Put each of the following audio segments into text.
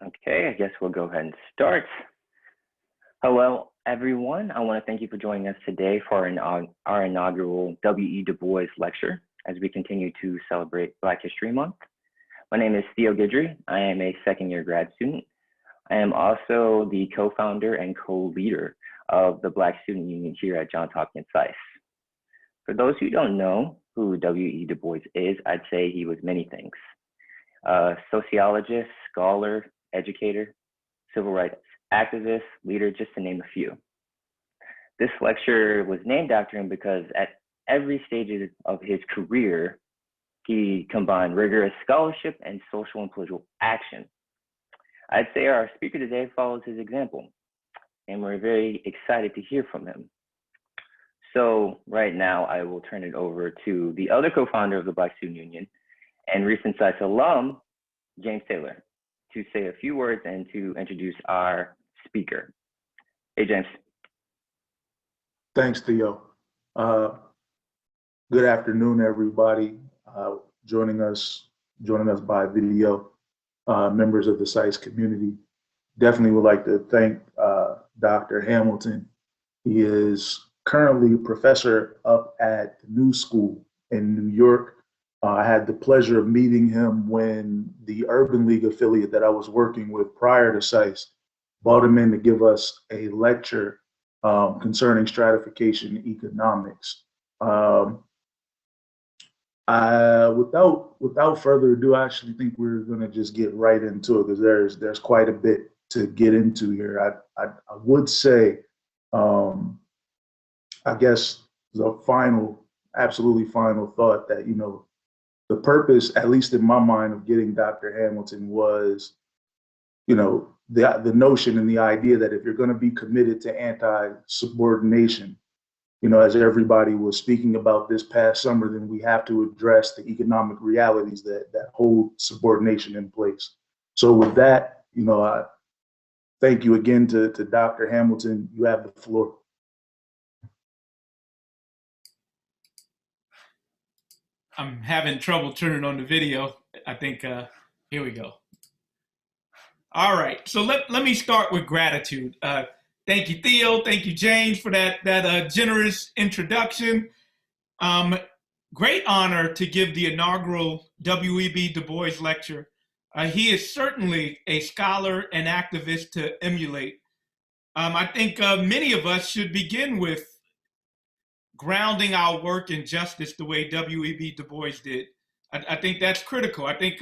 Okay, I guess we'll go ahead and start. Hello, everyone. I want to thank you for joining us today for our inaugural W.E. Du Bois lecture as we continue to celebrate Black History Month. My name is Theo Guidry. I am a second-year grad student. I am also the co-founder and co-leader of the Black Student Union here at Johns Hopkins SAIS. For those who don't know who W.E. Du Bois is, I'd say he was many things. Sociologist, scholar, educator, civil rights activist, leader, just to name a few. This lecture was named after him because at every stage of his career, he combined rigorous scholarship and social and political action. I'd say our speaker today follows his example, and we're very excited to hear from him. So right now, I will turn it over to the other co-founder of the Black Student Union and recent SAIS alum, James Taylor, to say a few words and to introduce our speaker. Hey, James. Thanks, Theo. Good afternoon, everybody. Joining us by video, members of the SAIS community. Definitely would like to thank Dr. Hamilton. He is currently a professor up at the New School in New York. I had the pleasure of meeting him when the Urban League affiliate that I was working with prior to SAIS brought him in to give us a lecture concerning stratification and economics. Without further ado, I actually think we're going to just get right into it because there's quite a bit to get into here. I would say, I guess the absolutely final thought that, the purpose, at least in my mind, of getting Dr. Hamilton was, the notion and the idea that if you're going to be committed to anti-subordination, as everybody was speaking about this past summer, then we have to address the economic realities that hold subordination in place. So with that, I thank you again to Dr. Hamilton. You have the floor. I'm having trouble turning on the video. I think, here we go. All right, so let me start with gratitude. Thank you, Theo. Thank you, James, for that generous introduction. Great honor to give the inaugural W.E.B. Du Bois lecture. He is certainly a scholar and activist to emulate. I think many of us should begin with grounding our work in justice the way W.E.B. Du Bois did. I think that's critical. I think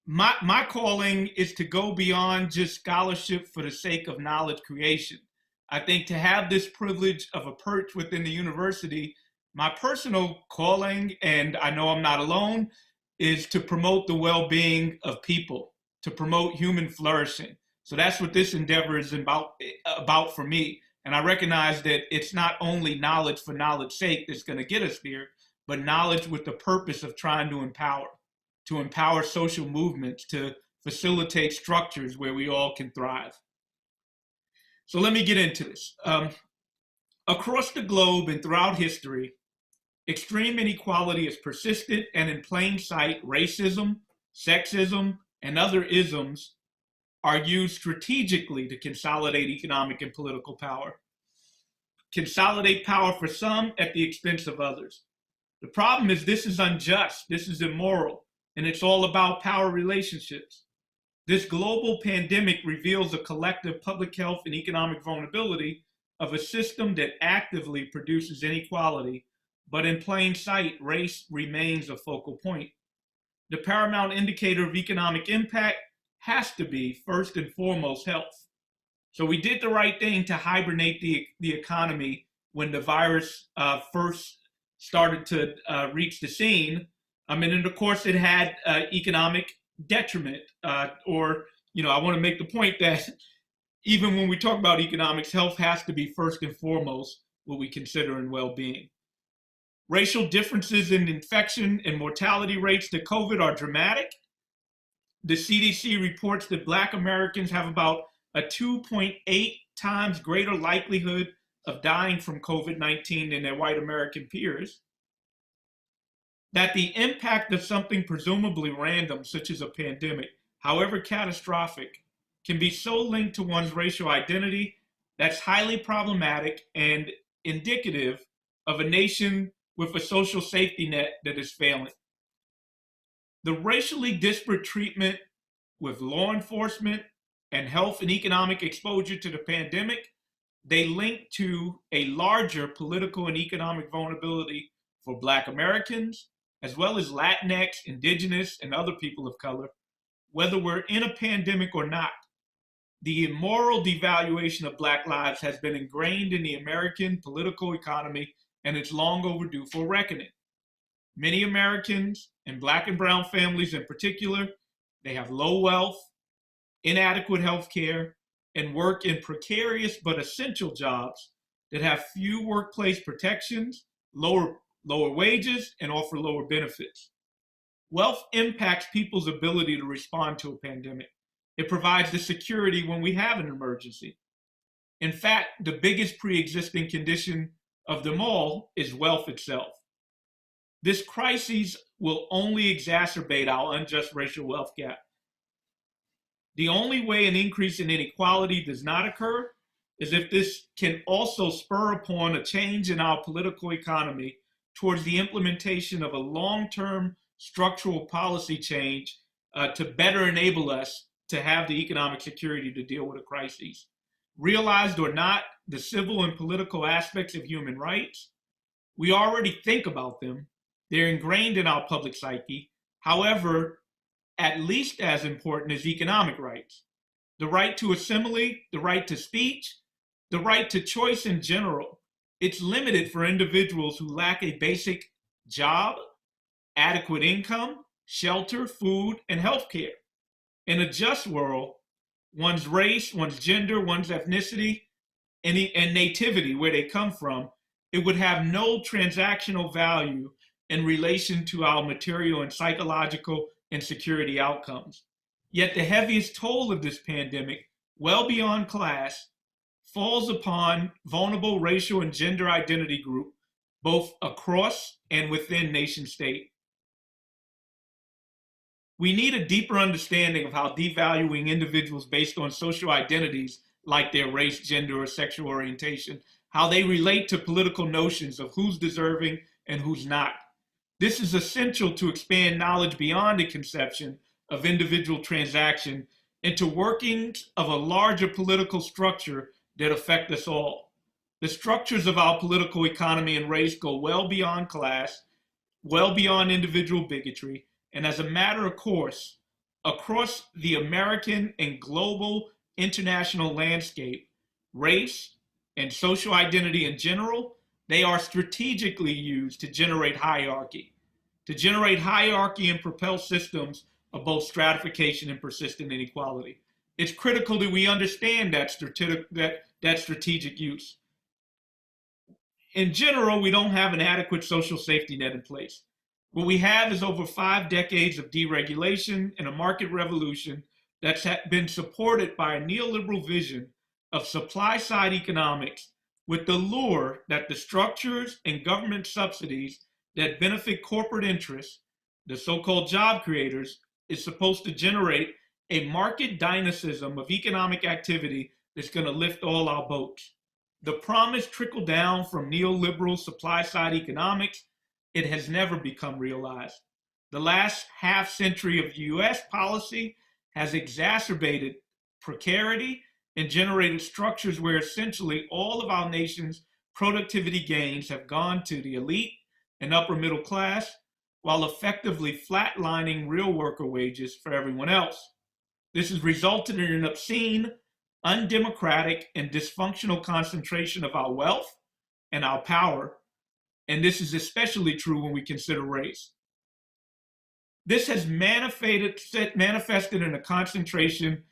my calling is to go beyond just scholarship for the sake of knowledge creation. I think to have this privilege of a perch within the university, my personal calling, and I know I'm not alone, is to promote the well-being of people, to promote human flourishing. So that's what this endeavor is about for me. And I recognize that it's not only knowledge for knowledge's sake that's going to get us there, but knowledge with the purpose of trying to empower social movements, to facilitate structures where we all can thrive. So let me get into this. Across the globe and throughout history, extreme inequality has persisted, and in plain sight, racism, sexism, and other isms are used strategically to consolidate economic and political power. Consolidate power for some at the expense of others. The problem is this is unjust, this is immoral, and it's all about power relationships. This global pandemic reveals a collective public health and economic vulnerability of a system that actively produces inequality, but in plain sight, race remains a focal point. The paramount indicator of economic impact has to be, first and foremost, health. So we did the right thing to hibernate the economy when the virus first started to reach the scene. And of course, it had economic detriment. I want to make the point that even when we talk about economics, health has to be first and foremost what we consider in well-being. Racial differences in infection and mortality rates to COVID are dramatic. The CDC reports that Black Americans have about a 2.8 times greater likelihood of dying from COVID-19 than their white American peers. That the impact of something presumably random, such as a pandemic, however catastrophic, can be so linked to one's racial identity that's highly problematic and indicative of a nation with a social safety net that is failing. The racially disparate treatment with law enforcement and health and economic exposure to the pandemic, they link to a larger political and economic vulnerability for Black Americans, as well as Latinx, Indigenous, and other people of color, whether we're in a pandemic or not. The immoral devaluation of Black lives has been ingrained in the American political economy, and it's long overdue for reckoning. Many Americans, and Black and brown families in particular, they have low wealth, inadequate health care, and work in precarious but essential jobs that have few workplace protections, lower wages, and offer lower benefits. Wealth impacts people's ability to respond to a pandemic. It provides the security when we have an emergency. In fact, the biggest pre-existing condition of them all is wealth itself. This crisis will only exacerbate our unjust racial wealth gap. The only way an increase in inequality does not occur is if this can also spur upon a change in our political economy towards the implementation of a long-term structural policy change to better enable us to have the economic security to deal with a crisis. Realized or not, the civil and political aspects of human rights, we already think about them. They're ingrained in our public psyche. However, at least as important as economic rights. The right to assembly, the right to speech, the right to choice in general. It's limited for individuals who lack a basic job, adequate income, shelter, food, and health care. In a just world, one's race, one's gender, one's ethnicity, and nativity, where they come from, it would have no transactional value in relation to our material and psychological and security outcomes. Yet the heaviest toll of this pandemic, well beyond class, falls upon vulnerable racial and gender identity groups, both across and within nation state. We need a deeper understanding of how devaluing individuals based on social identities like their race, gender, or sexual orientation, how they relate to political notions of who's deserving and who's not. This is essential to expand knowledge beyond the conception of individual transaction into workings of a larger political structure that affect us all. The structures of our political economy and race go well beyond class, well beyond individual bigotry, and as a matter of course, across the American and global international landscape, race and social identity in general, they are strategically used to generate hierarchy and propel systems of both stratification and persistent inequality. It's critical that we understand that strategic use. In general, we don't have an adequate social safety net in place. What we have is over 5 decades of deregulation and a market revolution that's been supported by a neoliberal vision of supply-side economics with the lure that the structures and government subsidies that benefit corporate interests, the so-called job creators, is supposed to generate a market dynamism of economic activity that's going to lift all our boats. The promise trickled down from neoliberal supply-side economics. It has never become realized. The last half century of US policy has exacerbated precarity and generated structures where essentially all of our nation's productivity gains have gone to the elite and upper middle class, while effectively flatlining real worker wages for everyone else. This has resulted in an obscene, undemocratic, and dysfunctional concentration of our wealth and our power, and this is especially true when we consider race. This has manifested in a concentration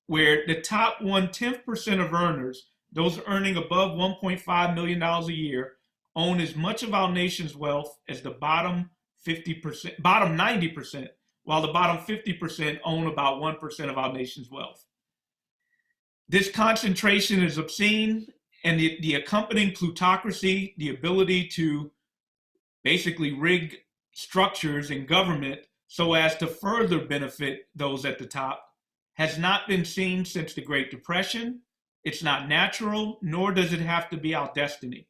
where the top 1/10% of earners, those earning above $1.5 million a year, own as much of our nation's wealth as the bottom 90%, while the bottom 50% own about 1% of our nation's wealth. This concentration is obscene, and the accompanying plutocracy, the ability to basically rig structures in government so as to further benefit those at the top, has not been seen since the Great Depression. It's not natural, nor does it have to be our destiny.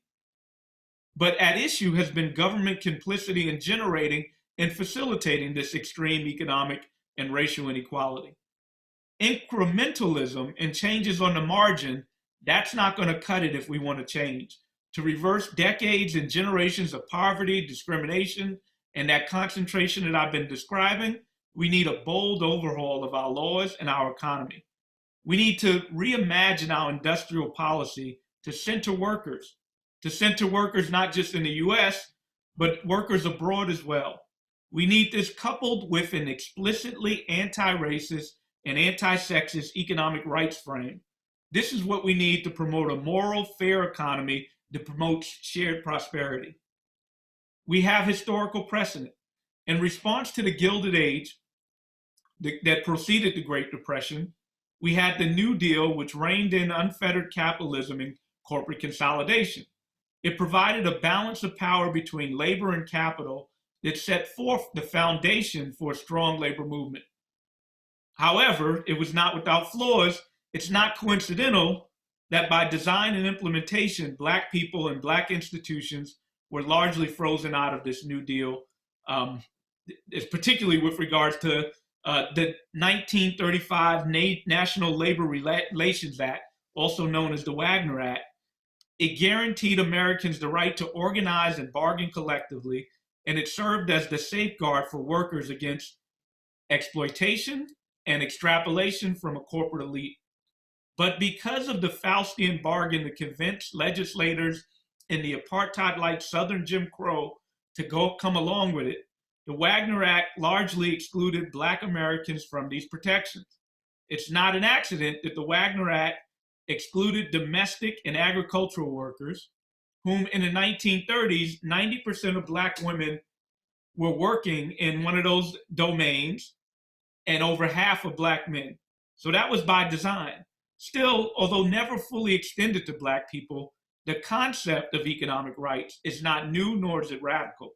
But at issue has been government complicity in generating and facilitating this extreme economic and racial inequality. Incrementalism and changes on the margin, that's not going to cut it if we want to change. To reverse decades and generations of poverty, discrimination, and that concentration that I've been describing, we need a bold overhaul of our laws and our economy. We need to reimagine our industrial policy to center workers not just in the US, but workers abroad as well. We need this coupled with an explicitly anti-racist and anti-sexist economic rights frame. This is what we need to promote a moral, fair economy that promotes shared prosperity. We have historical precedent. In response to the Gilded Age that preceded the Great Depression, we had the New Deal, which reined in unfettered capitalism and corporate consolidation. It provided a balance of power between labor and capital that set forth the foundation for a strong labor movement. However, it was not without flaws. It's not coincidental that by design and implementation, Black people and Black institutions were largely frozen out of this New Deal, particularly with regards to the 1935 National Labor Relations Act, also known as the Wagner Act. It guaranteed Americans the right to organize and bargain collectively, and it served as the safeguard for workers against exploitation and extrapolation from a corporate elite. But because of the Faustian bargain that convinced legislators in the apartheid-like Southern Jim Crow to come along with it, the Wagner Act largely excluded Black Americans from these protections. It's not an accident that the Wagner Act excluded domestic and agricultural workers, whom in the 1930s, 90% of Black women were working in one of those domains, and over half of Black men. So that was by design. Still, although never fully extended to Black people, the concept of economic rights is not new, nor is it radical.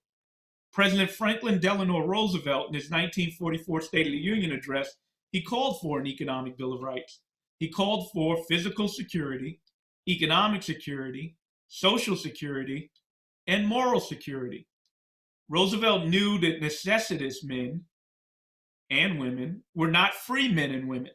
President Franklin Delano Roosevelt, in his 1944 State of the Union address, he called for an economic Bill of Rights. He called for physical security, economic security, social security, and moral security. Roosevelt knew that necessitous men and women were not free men and women.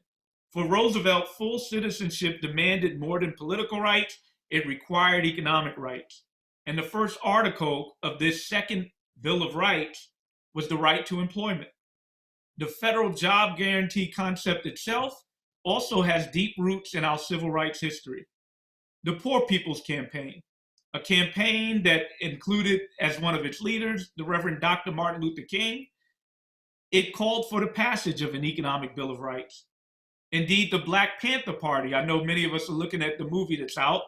For Roosevelt, full citizenship demanded more than political rights, it required economic rights. And the first article of this second Bill of Rights was the right to employment. The federal job guarantee concept itself also has deep roots in our civil rights history. The Poor People's Campaign, a campaign that included as one of its leaders the Reverend Dr. Martin Luther King, it called for the passage of an economic Bill of Rights. Indeed, the Black Panther Party, I know many of us are looking at the movie that's out,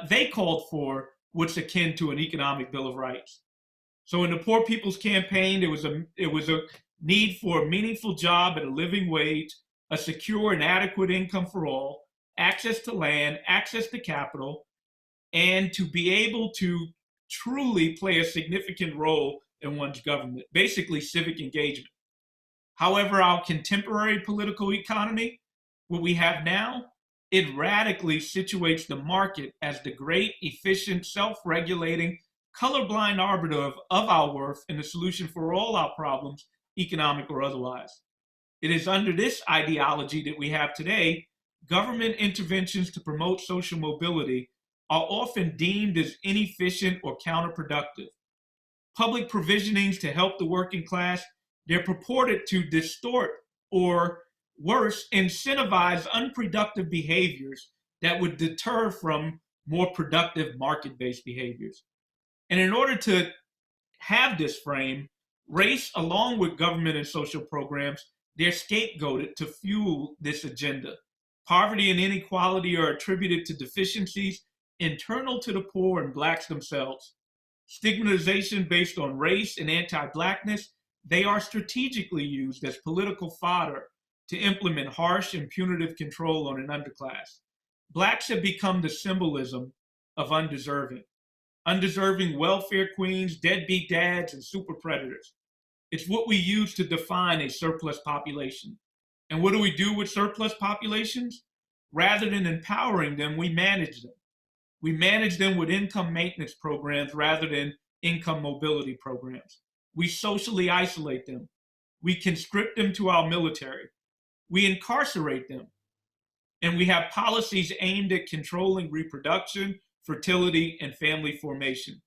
they called for what's akin to an economic Bill of Rights. So in the Poor People's Campaign, it was a need for a meaningful job at a living wage, a secure and adequate income for all, access to land, access to capital, and to be able to truly play a significant role in one's government, basically civic engagement. However, our contemporary political economy, what we have now, it radically situates the market as the great, efficient, self-regulating, colorblind arbiter of our worth and the solution for all our problems, economic or otherwise. It is under this ideology that we have today, government interventions to promote social mobility are often deemed as inefficient or counterproductive. Public provisionings to help the working class, they're purported to distort or worse, incentivize unproductive behaviors that would deter from more productive market-based behaviors. And in order to have this frame, race, along with government and social programs, they're scapegoated to fuel this agenda. Poverty and inequality are attributed to deficiencies internal to the poor and Blacks themselves. Stigmatization based on race and anti-Blackness, they are strategically used as political fodder to implement harsh and punitive control on an underclass. Blacks have become the symbolism of undeserving welfare queens, deadbeat dads, and super predators. It's what we use to define a surplus population. And what do we do with surplus populations? Rather than empowering them, we manage them. We manage them with income maintenance programs rather than income mobility programs. We socially isolate them. We conscript them to our military. We incarcerate them. And we have policies aimed at controlling reproduction, fertility, and family formation.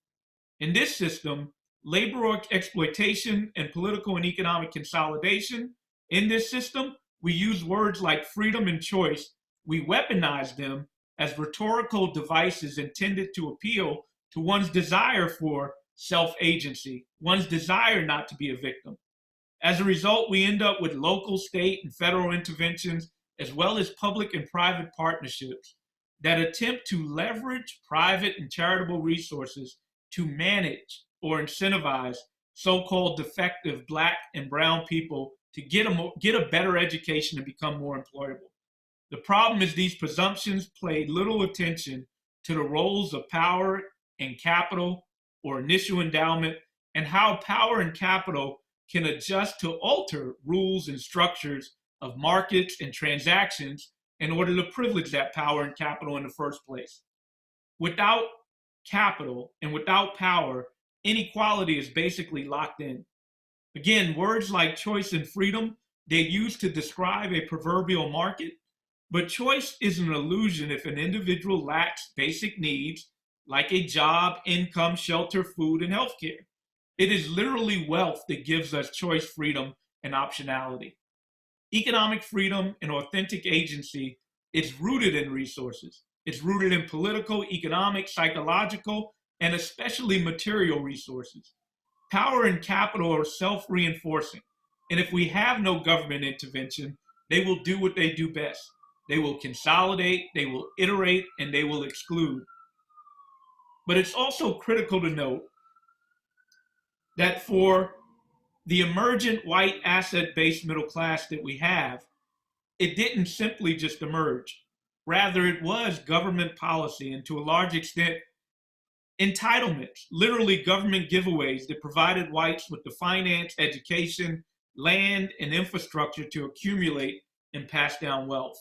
In this system, labor exploitation and political and economic consolidation, in this system, we use words like freedom and choice. We weaponize them as rhetorical devices intended to appeal to one's desire for self-agency, one's desire not to be a victim. As a result, we end up with local, state, and federal interventions, as well as public and private partnerships that attempt to leverage private and charitable resources to manage or incentivize so-called defective Black and brown people to get a better education and become more employable. The problem is these presumptions pay little attention to the roles of power and capital or initial endowment, and how power and capital can adjust to alter rules and structures of markets and transactions in order to privilege that power and capital in the first place. Without capital and without power, inequality is basically locked in. Again, words like choice and freedom, they're used to describe a proverbial market, but choice is an illusion if an individual lacks basic needs like a job, income, shelter, food, and healthcare. It is literally wealth that gives us choice, freedom, and optionality. Economic freedom and authentic agency is rooted in resources. It's rooted in political, economic, psychological, and especially material resources. Power and capital are self-reinforcing. And if we have no government intervention, they will do what they do best. They will consolidate, they will iterate, and they will exclude. But it's also critical to note that for the emergent white asset-based middle class that we have, it didn't simply just emerge. Rather, it was government policy and to a large extent, entitlements, literally government giveaways that provided whites with the finance, education, land, and infrastructure to accumulate and pass down wealth.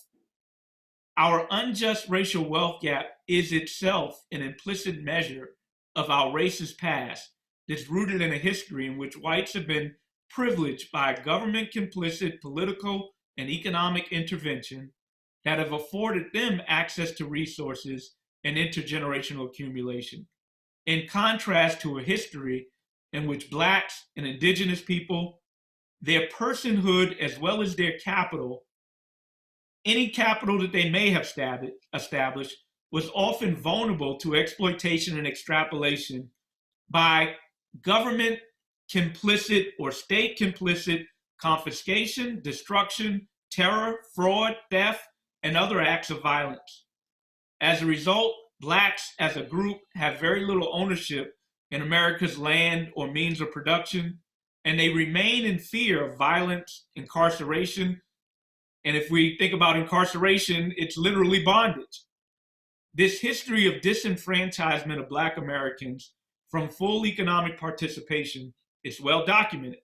Our unjust racial wealth gap is itself an implicit measure of our racist past that's rooted in a history in which whites have been privileged by government complicit political and economic intervention that have afforded them access to resources and intergenerational accumulation. In contrast to a history in which Blacks and indigenous people, their personhood as well as their capital, any capital that they may have established, was often vulnerable to exploitation and extrapolation by government complicit or state complicit confiscation, destruction, terror, fraud, theft, and other acts of violence. As a result, Blacks as a group have very little ownership in America's land or means of production, and they remain in fear of violence, incarceration, and if we think about incarceration, it's literally bondage. This history of disenfranchisement of Black Americans from full economic participation is well documented.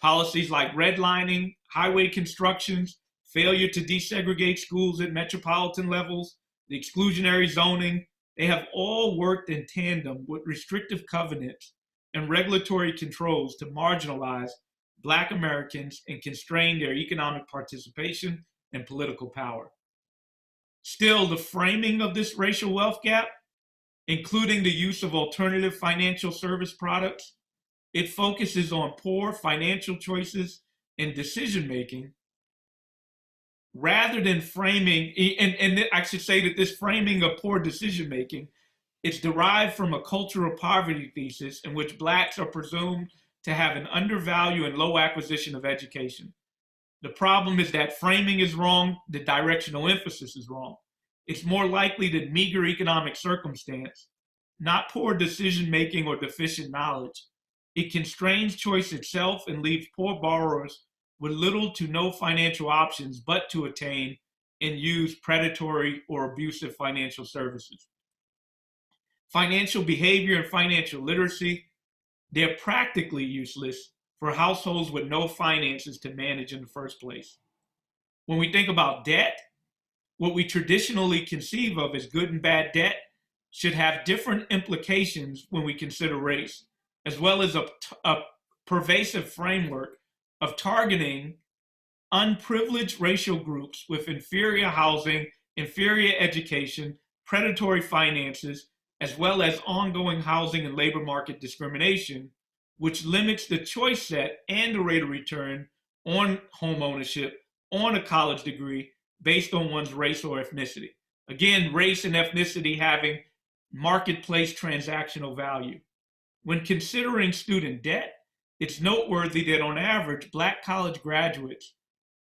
Policies like redlining, highway constructions, failure to desegregate schools at metropolitan levels, the exclusionary zoning, they have all worked in tandem with restrictive covenants and regulatory controls to marginalize Black Americans and constrain their economic participation and political power. Still, the framing of this racial wealth gap, including the use of alternative financial service products, it focuses on poor financial choices and decision-making rather than framing, and I should say that this framing of poor decision-making, it's derived from a cultural poverty thesis in which Blacks are presumed to have an undervalue and low acquisition of education. The problem is that framing is wrong, the directional emphasis is wrong. It's more likely that meager economic circumstance, not poor decision-making or deficient knowledge. It constrains choice itself and leaves poor borrowers with little to no financial options but to attain and use predatory or abusive financial services. Financial behavior and financial literacy, they're practically useless for households with no finances to manage in the first place. When we think about debt, what we traditionally conceive of as good and bad debt should have different implications when we consider race, as well as a pervasive framework of targeting unprivileged racial groups with inferior housing, inferior education, predatory finances, as well as ongoing housing and labor market discrimination, which limits the choice set and the rate of return on home ownership, on a college degree, based on one's race or ethnicity. Again, race and ethnicity having marketplace transactional value. When considering student debt, it's noteworthy that on average, Black college graduates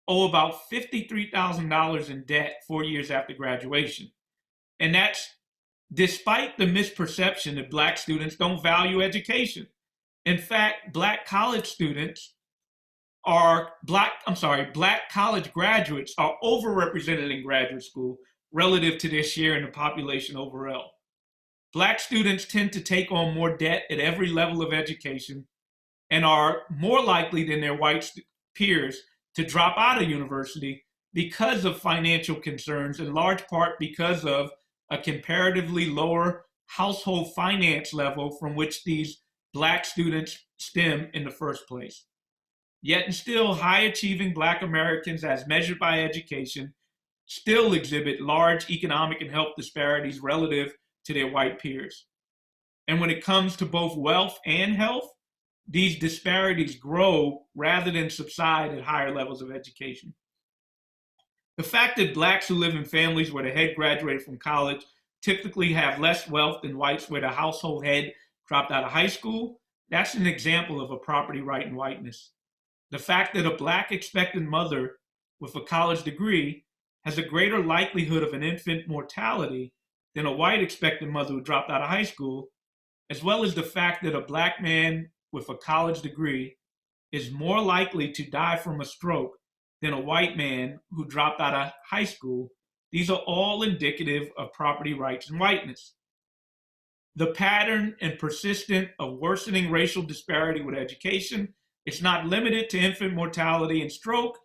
owe about $53,000 in debt 4 years after graduation. And that's despite the misperception that Black students don't value education. In fact, Black college graduates are overrepresented in graduate school relative to their share in the population overall. Black students tend to take on more debt at every level of education and are more likely than their white peers to drop out of university because of financial concerns, in large part because of a comparatively lower household finance level from which these Black students stem in the first place. Yet and still, high-achieving Black Americans, as measured by education, still exhibit large economic and health disparities relative to their white peers. And when it comes to both wealth and health, these disparities grow rather than subside at higher levels of education. The fact that Blacks who live in families where the head graduated from college typically have less wealth than whites where the household head dropped out of high school, that's an example of a property right in whiteness. The fact that a Black expectant mother with a college degree has a greater likelihood of an infant mortality than a white expectant mother who dropped out of high school, as well as the fact that a Black man with a college degree is more likely to die from a stroke than a white man who dropped out of high school, these are all indicative of property rights and whiteness. The pattern and persistent of worsening racial disparity with education is not limited to infant mortality and stroke,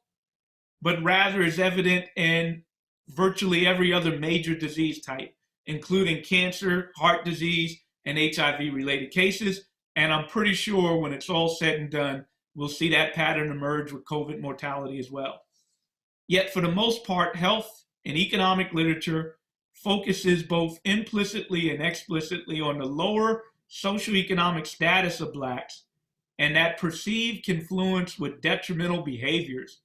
but rather is evident in virtually every other major disease type, including cancer, heart disease, and HIV-related cases. And I'm pretty sure when it's all said and done, we'll see that pattern emerge with COVID mortality as well. Yet for the most part, health and economic literature focuses both implicitly and explicitly on the lower socioeconomic status of Blacks and that perceived confluence with detrimental behaviors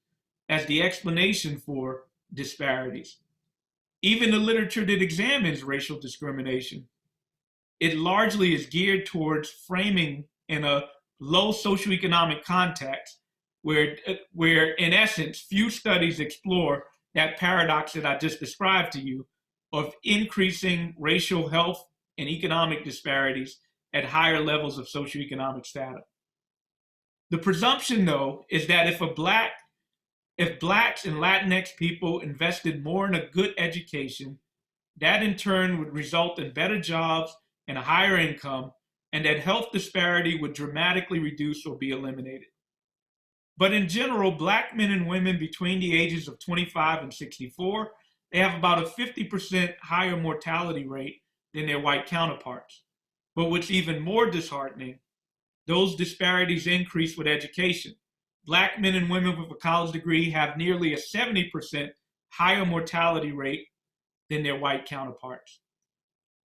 as the explanation for disparities. Even the literature that examines racial discrimination, it largely is geared towards framing in a low socioeconomic context where in essence, few studies explore that paradox that I just described to you of increasing racial health and economic disparities at higher levels of socioeconomic status. The presumption, though, is that if Blacks and Latinx people invested more in a good education, that in turn would result in better jobs and a higher income, and that health disparity would dramatically reduce or be eliminated. But in general, Black men and women between the ages of 25 and 64, they have about a 50% higher mortality rate than their white counterparts. But what's even more disheartening, those disparities increase with education. Black men and women with a college degree have nearly a 70% higher mortality rate than their white counterparts.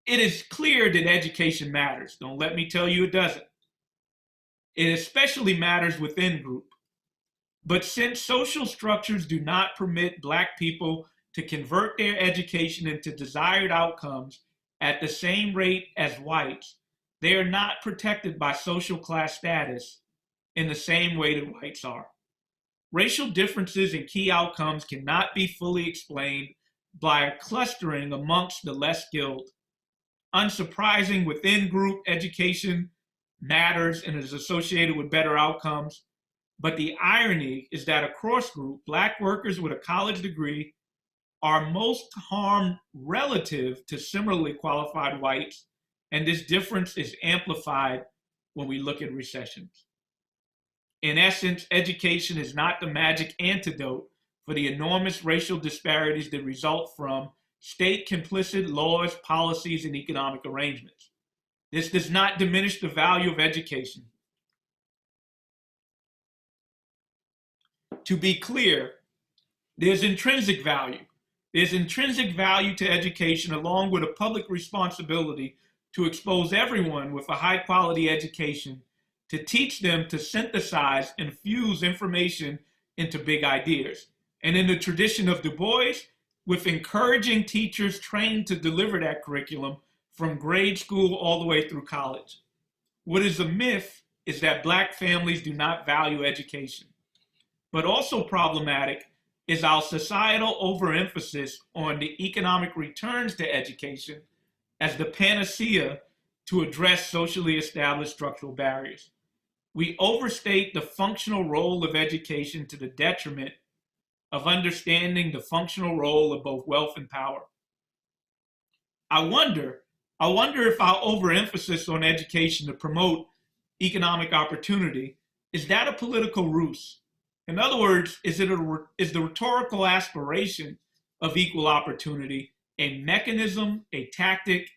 It is clear that education matters. Don't let me tell you it doesn't. It especially matters within group. But since social structures do not permit Black people to convert their education into desired outcomes at the same rate as whites, they are not protected by social class status in the same way that whites are. Racial differences in key outcomes cannot be fully explained by a clustering amongst the less skilled. Unsurprising, within group education matters and is associated with better outcomes. But the irony is that across group, Black workers with a college degree are most harmed relative to similarly qualified whites, and this difference is amplified when we look at recessions. In essence, education is not the magic antidote for the enormous racial disparities that result from state complicit laws, policies, and economic arrangements. This does not diminish the value of education. To be clear, there's intrinsic value. There's intrinsic value to education along with a public responsibility to expose everyone with a high quality education, to teach them to synthesize and fuse information into big ideas. And in the tradition of Du Bois, with encouraging teachers trained to deliver that curriculum from grade school all the way through college. What is a myth is that Black families do not value education. But also problematic is our societal overemphasis on the economic returns to education as the panacea to address socially established structural barriers. We overstate the functional role of education to the detriment of understanding the functional role of both wealth and power. I wonder if our overemphasis on education to promote economic opportunity, is that a political ruse? In other words, is the rhetorical aspiration of equal opportunity a mechanism, a tactic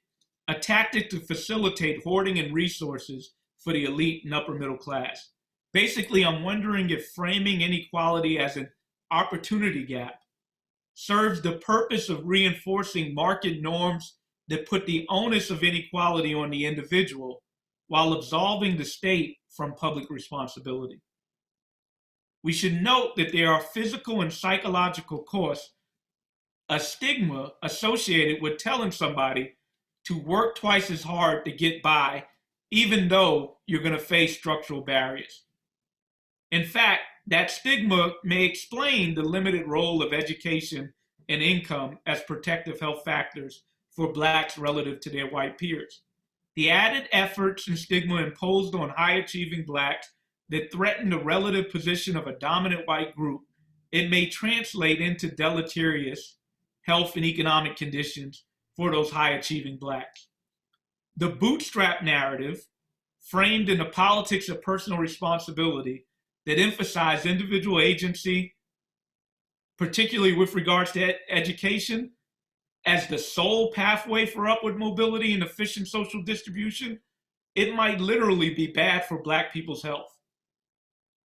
to facilitate hoarding and resources for the elite and upper middle class? Basically, I'm wondering if framing inequality as an opportunity gap serves the purpose of reinforcing market norms that put the onus of inequality on the individual while absolving the state from public responsibility. We should note that there are physical and psychological costs, a stigma associated with telling somebody to work twice as hard to get by, even though you're going to face structural barriers. In fact, that stigma may explain the limited role of education and income as protective health factors for Blacks relative to their white peers. The added efforts and stigma imposed on high-achieving Blacks that threaten the relative position of a dominant white group, it may translate into deleterious health and economic conditions for those high-achieving Blacks. The bootstrap narrative, framed in the politics of personal responsibility that emphasize individual agency, particularly with regards to education, as the sole pathway for upward mobility and efficient social distribution, it might literally be bad for Black people's health.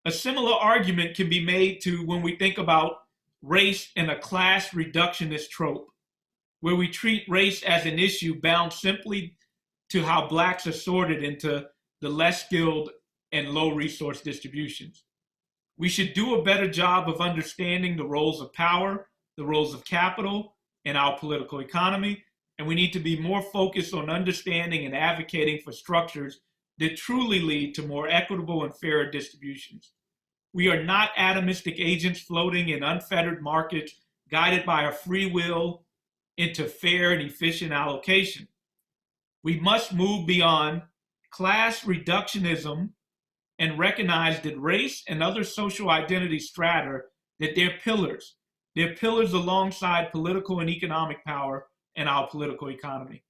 A similar argument can be made to when we think about race in a class reductionist trope, where we treat race as an issue bound simply to how Blacks are sorted into the less skilled and low resource distributions. We should do a better job of understanding the roles of power, the roles of capital in our political economy, and we need to be more focused on understanding and advocating for structures that truly lead to more equitable and fairer distributions. We are not atomistic agents floating in unfettered markets guided by a free will into fair and efficient allocation. We must move beyond class reductionism and recognize that race and other social identity strata, that they're pillars. They're pillars alongside political and economic power in our political economy.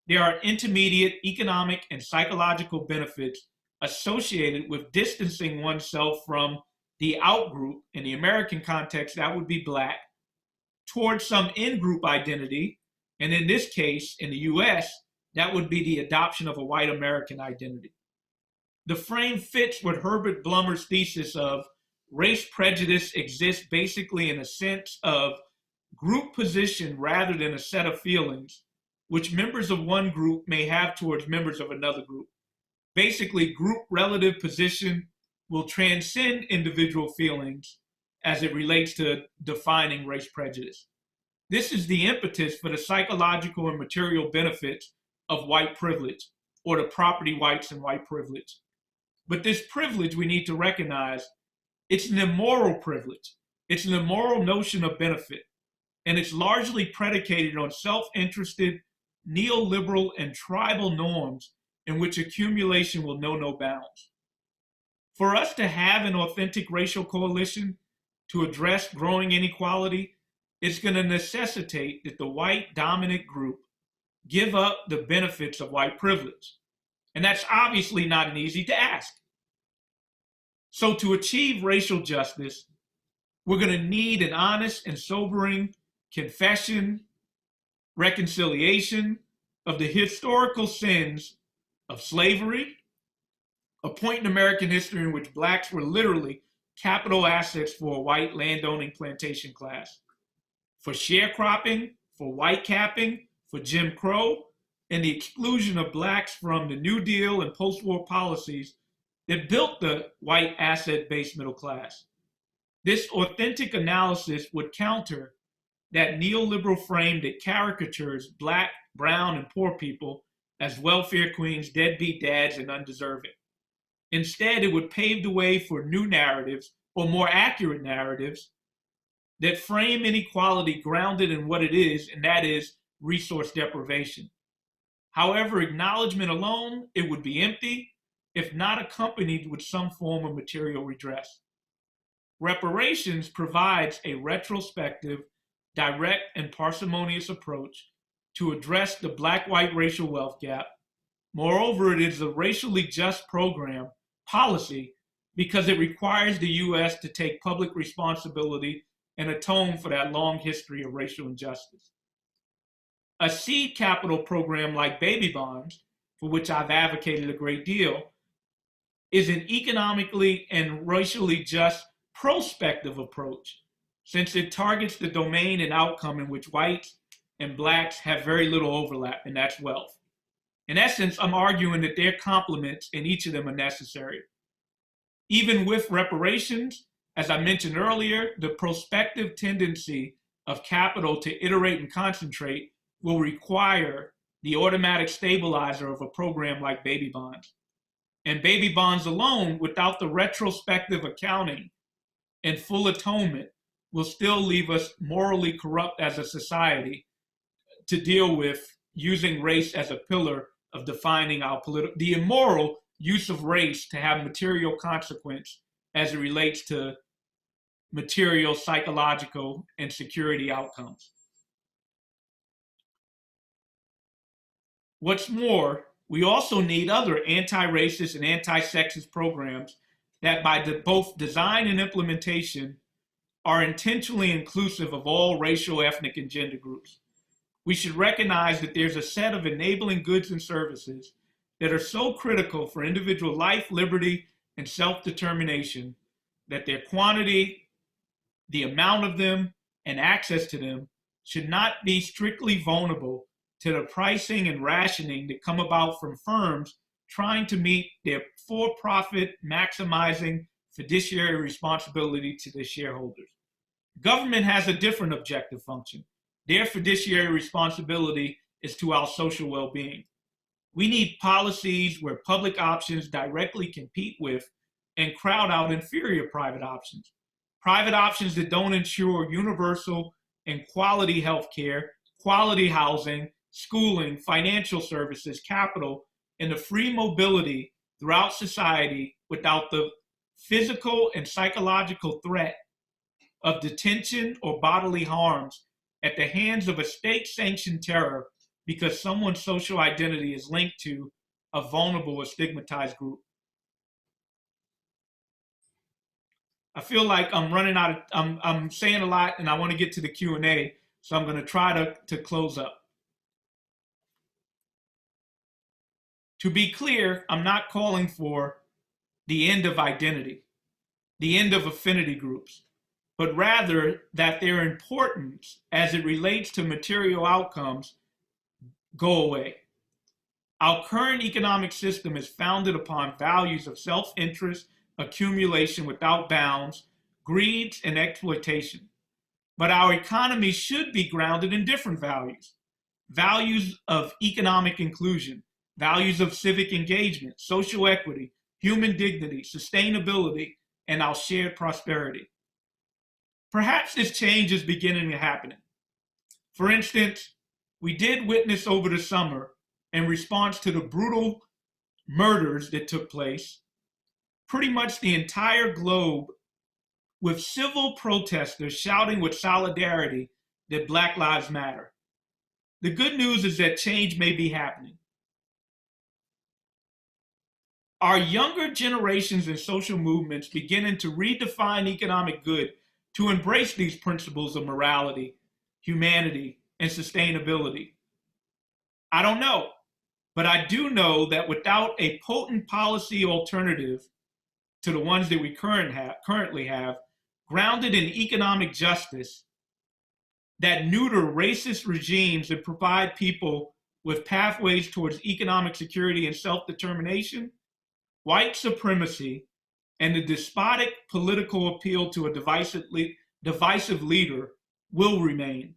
There are intermediate economic and psychological benefits associated with distancing oneself from the outgroup. In the American context, that would be Black, towards some in-group identity. And in this case, in the US, that would be the adoption of a white American identity. The frame fits with Herbert Blummer's thesis of race prejudice exists basically in a sense of group position rather than a set of feelings, which members of one group may have towards members of another group. Basically, group relative position will transcend individual feelings as it relates to defining race prejudice. This is the impetus for the psychological and material benefits of white privilege, or the property rights and white privilege. But this privilege, we need to recognize, it's an immoral privilege. It's an immoral notion of benefit, and it's largely predicated on self-interested, neoliberal, and tribal norms in which accumulation will know no bounds. For us to have an authentic racial coalition to address growing inequality, it's going to necessitate that the white dominant group give up the benefits of white privilege. And that's obviously not an easy task. So to achieve racial justice, We're going to need an honest and sobering confession, reconciliation of the historical sins of slavery, a point in American history in which blacks were literally capital assets for a white landowning plantation class, for sharecropping, for white capping, for Jim Crow, and the exclusion of blacks from the New Deal and post-war policies that built the white asset-based middle class. This authentic analysis would counter that neoliberal frame that caricatures black, brown, and poor people as welfare queens, deadbeat dads, and undeserving. Instead, it would pave the way for new narratives, or more accurate narratives, that frame inequality grounded in what it is, and that is resource deprivation. However, acknowledgement alone, it would be empty if not accompanied with some form of material redress. Reparations provides a retrospective, direct, and parsimonious approach to address the black-white racial wealth gap. Moreover, it is a racially just program, policy, because it requires the U.S. to take public responsibility and atone for that long history of racial injustice. A seed capital program like baby bonds, for which I've advocated a great deal, is an economically and racially just prospective approach, since it targets the domain and outcome in which whites and blacks have very little overlap, and that's wealth. In essence, I'm arguing that their complements in each of them are necessary. Even with reparations, as I mentioned earlier, the prospective tendency of capital to iterate and concentrate will require the automatic stabilizer of a program like baby bonds. And baby bonds alone, without the retrospective accounting and full atonement, will still leave us morally corrupt as a society to deal with using race as a pillar of defining our the immoral use of race to have material consequence as it relates to material, psychological, and security outcomes. What's more, we also need other anti-racist and anti-sexist programs that by both design and implementation are intentionally inclusive of all racial, ethnic, and gender groups. We should recognize that there's a set of enabling goods and services that are so critical for individual life, liberty, and self-determination that their quantity, the amount of them, and access to them should not be strictly vulnerable to the pricing and rationing that come about from firms trying to meet their for-profit, maximizing fiduciary responsibility to their shareholders. Government has a different objective function. Their fiduciary responsibility is to our social well-being. We need policies where public options directly compete with and crowd out inferior private options. Private options that don't ensure universal and quality healthcare, quality housing, schooling, financial services, capital, and the free mobility throughout society without the physical and psychological threat of detention or bodily harms at the hands of a state-sanctioned terror because someone's social identity is linked to a vulnerable or stigmatized group. I feel like I'm running out of, I'm saying a lot and I want to get to the Q&A, so I'm going to try to close up. To be clear, I'm not calling for the end of identity, the end of affinity groups, but rather that their importance as it relates to material outcomes go away. Our current economic system is founded upon values of self-interest, accumulation without bounds, greed, and exploitation. But our economy should be grounded in different values. Values of economic inclusion, values of civic engagement, social equity, human dignity, sustainability, and our shared prosperity. Perhaps this change is beginning to happen. For instance, we did witness over the summer, in response to the brutal murders that took place, pretty much the entire globe with civil protesters shouting with solidarity that Black Lives Matter. The good news is that change may be happening. Are younger generations and social movements beginning to redefine economic good to embrace these principles of morality, humanity, and sustainability? I don't know, but I do know that without a potent policy alternative to the ones that we currently have, grounded in economic justice, that neuter racist regimes and provide people with pathways towards economic security and self-determination, white supremacy and the despotic political appeal to a divisive leader will remain.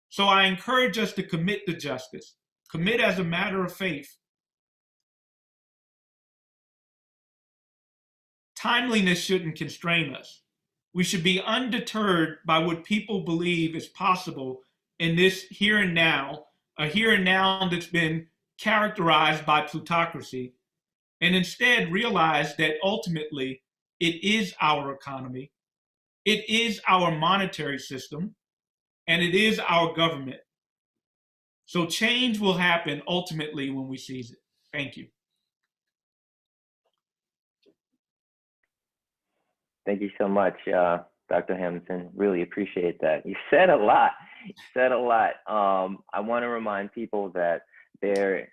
So I encourage us to commit to justice, commit as a matter of faith. Timeliness shouldn't constrain us. We should be undeterred by what people believe is possible in this here and now, a here and now that's been characterized by plutocracy, and instead realize that ultimately it is our economy, it is our monetary system, and it is our government. So change will happen ultimately when we seize it. Thank you. Thank you so much, Dr. Hamilton. Really appreciate that. You said a lot. I want to remind people that there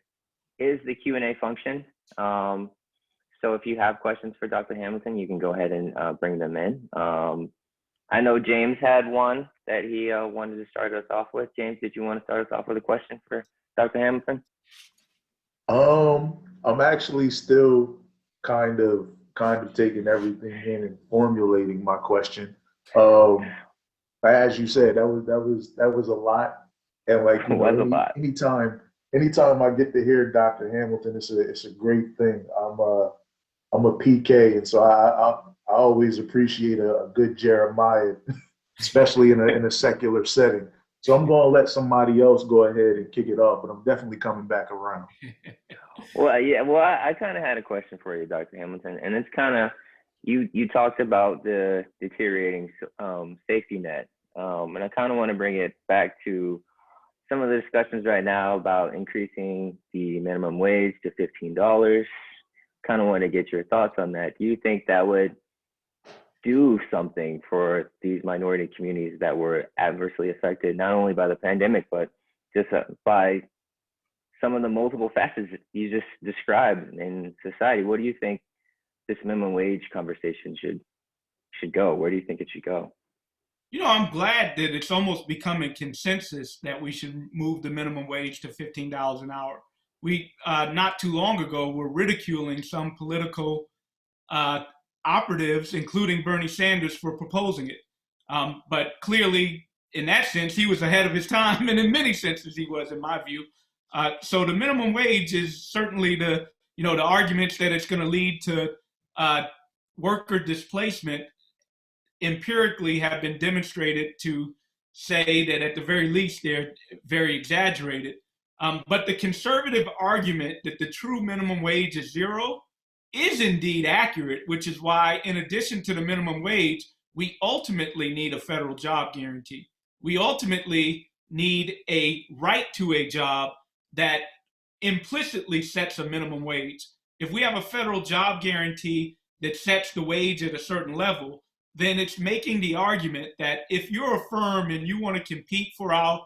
is the Q&A function. So if you have questions for Dr. Hamilton, you can go ahead and bring them in. I know James had one that he wanted to start us off with. James, did you want to start us off with a question for Dr. Hamilton? I'm actually still kind of taking everything in and formulating my question. As you said, that was a lot, and like you know, anytime I get to hear Dr. Hamilton, it's a great thing. I'm a PK, and so I always appreciate a good Jeremiah, especially in a secular setting. So I'm going to let somebody else go ahead and kick it off, but I'm definitely coming back around. Well, yeah. Well, I kind of had a question for you, Dr. Hamilton, and it's kind of you talked about the deteriorating safety net, and I kind of want to bring it back to some of the discussions right now about increasing the minimum wage to $15. Kind of want to get your thoughts on that. Do you think that would do something for these minority communities that were adversely affected not only by the pandemic, but just by some of the multiple facets you just described in society? What do you think this minimum wage conversation should go? Where do you think it should go? You know, I'm glad that it's almost becoming consensus that we should move the minimum wage to $15 an hour. We, not too long ago, were ridiculing some political operatives, including Bernie Sanders, for proposing it. But clearly, in that sense, he was ahead of his time, and in many senses he was, in my view. So the minimum wage is certainly the arguments that it's going to lead to worker displacement empirically have been demonstrated to say that at the very least they're very exaggerated. But the conservative argument that the true minimum wage is zero is indeed accurate, which is why, in addition to the minimum wage, we ultimately need a federal job guarantee. We ultimately need a right to a job that implicitly sets a minimum wage. If we have a federal job guarantee that sets the wage at a certain level, then it's making the argument that if you're a firm and you want to compete for our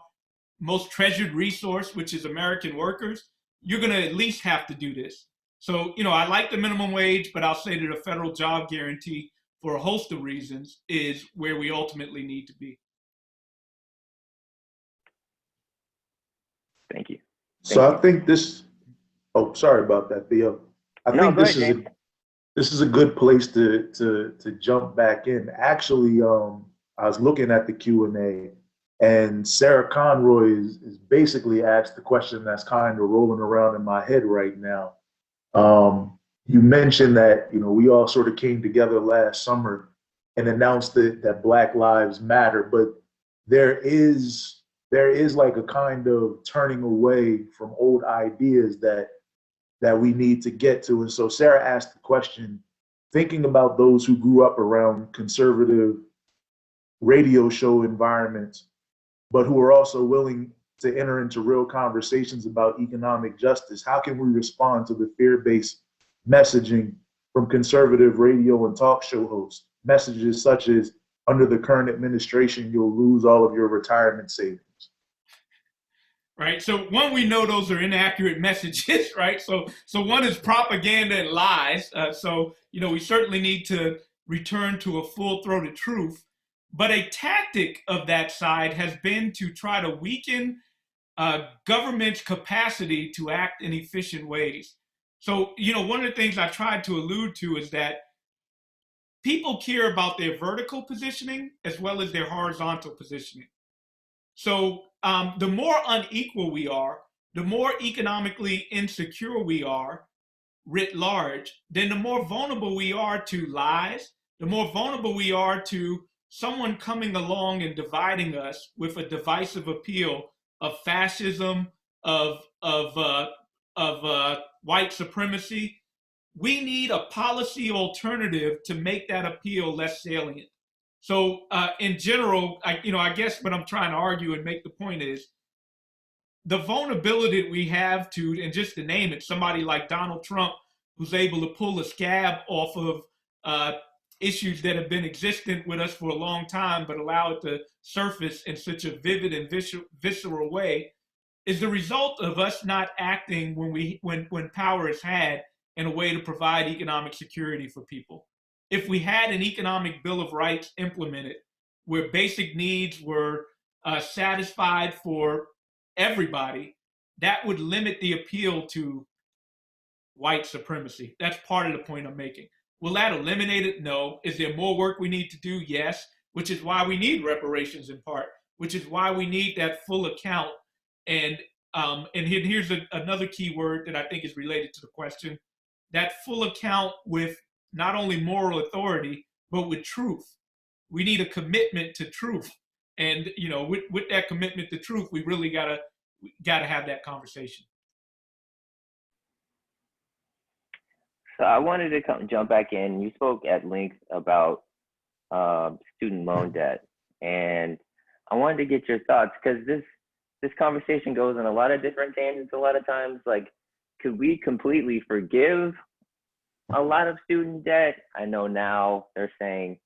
most treasured resource, which is American workers, you're going to at least have to do this. So, I like the minimum wage, but I'll say that a federal job guarantee, for a host of reasons, is where we ultimately need to be. Thank you. I think this. Oh, sorry about that, Theo. I think this is a good place to jump back in. Actually, I was looking at the Q&A, and Sarah Conroy is basically asked the question that's kind of rolling around in my head right now. You mentioned that we all sort of came together last summer and announced that Black Lives Matter, but there is like a kind of turning away from old ideas that we need to get to. And so Sarah asked the question, thinking about those who grew up around conservative radio show environments, but who are also willing to enter into real conversations about economic justice, how can we respond to the fear-based messaging from conservative radio and talk show hosts? Messages such as, under the current administration, you'll lose all of your retirement savings. Right. So one, we know those are inaccurate messages, right? So one is propaganda and lies. So we certainly need to return to a full-throated truth. But a tactic of that side has been to try to weaken government's capacity to act in efficient ways. So one of the things I tried to allude to is that people care about their vertical positioning as well as their horizontal positioning. So the more unequal we are, the more economically insecure we are writ large, then the more vulnerable we are to lies, the more vulnerable we are to someone coming along and dividing us with a divisive appeal of fascism, of white supremacy. We need a policy alternative to make that appeal less salient. So in general, I guess what I'm trying to argue and make the point is the vulnerability that we have to, and just to name it, somebody like Donald Trump, who's able to pull a scab off of issues that have been existent with us for a long time, but allow it to surface in such a vivid and visceral way, is the result of us not acting when power is had in a way to provide economic security for people. If we had an economic Bill of Rights implemented where basic needs were satisfied for everybody, that would limit the appeal to white supremacy. That's part of the point I'm making. Will that eliminate it? No. Is there more work we need to do? Yes, which is why we need reparations in part, which is why we need that full account. And here's another key word that I think is related to the question, that full account with not only moral authority, but with truth. We need a commitment to truth. And, with that commitment to truth, we really gotta have that conversation. So I wanted to jump back in. You spoke at length about student loan debt, and I wanted to get your thoughts, because this conversation goes on a lot of different tangents a lot of times. Like, could we completely forgive a lot of student debt? I know now they're saying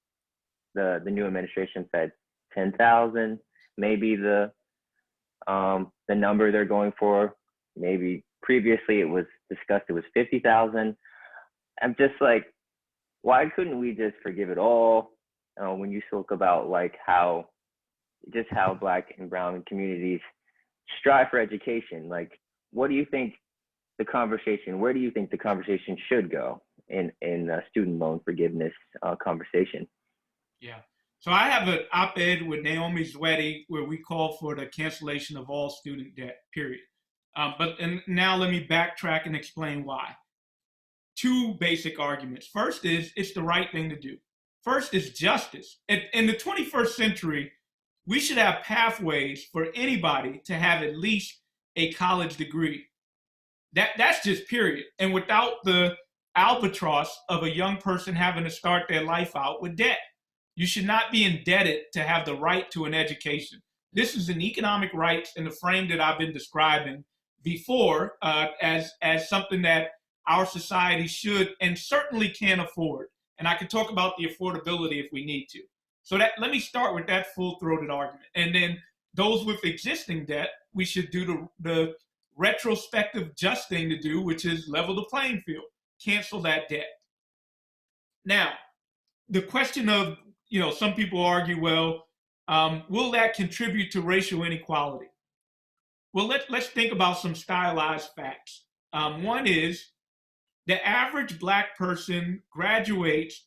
the new administration said 10,000, maybe the number they're going for. Maybe previously it was discussed it was 50,000. I'm just like, why couldn't we just forgive it all? When you spoke about like how Black and brown communities strive for education, like, what do you think the conversation? Where do you think the conversation should go in student loan forgiveness conversation? Yeah. So I have an op-ed with Naomi Zwetty where we call for the cancellation of all student debt, period. But now let me backtrack and explain why. Two basic arguments. First is it's the right thing to do. First is justice. In the 21st century, we should have pathways for anybody to have at least a college degree. That's just period. And without the albatross of a young person having to start their life out with debt. You should not be indebted to have the right to an education. This is an economic right in the frame that I've been describing before as something that our society should and certainly can afford. And I can talk about the affordability if we need to. So let me start with that full-throated argument. And then those with existing debt, we should do the retrospective just thing to do, which is level the playing field, cancel that debt. Now, the question of, some people argue, well, will that contribute to racial inequality? Well, let's think about some stylized facts. One is the average Black person graduates